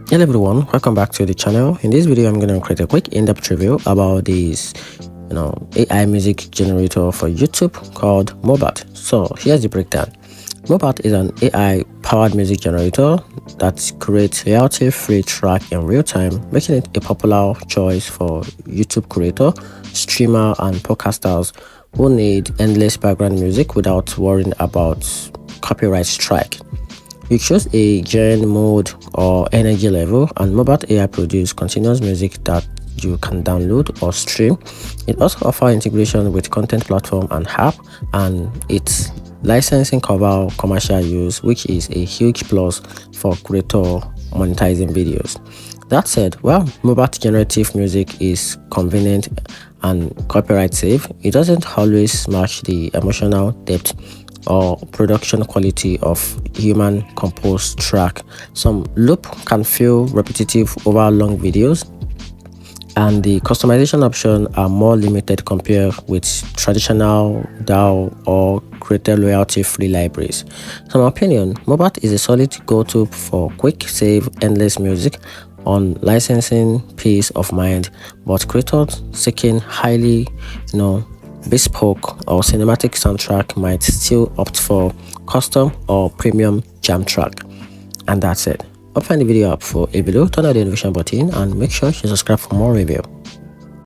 Hello everyone, welcome back to the channel. In this video, I'm going to create a quick in-depth review about this AI music generator for YouTube called Mubert. So here's the breakdown. Mubert is an AI powered music generator that creates royalty-free track in real time, making it a popular choice for YouTube creator, streamer and podcasters who need endless background music without worrying about copyright strike. You choose a genre, mode or energy level, and Mubert AI produces continuous music that you can download or stream. It also offers integration with content platform and app, and its licensing cover commercial use, which is a huge plus for creator monetizing videos. That said, while Mubert generative music is convenient and copyright safe, it doesn't always match the emotional depth or production quality of human composed track. Some loop can feel repetitive over long videos, and the customization options are more limited compared with traditional DAW or creator royalty-free libraries. In my opinion, Mubert is a solid go-to for quick save endless music on licensing peace of mind, but creators seeking highly bespoke or cinematic soundtrack might still opt for custom or premium jam track. And that's it. Hope you find the video helpful. If you do, turn on the notification button and make sure you subscribe for more review.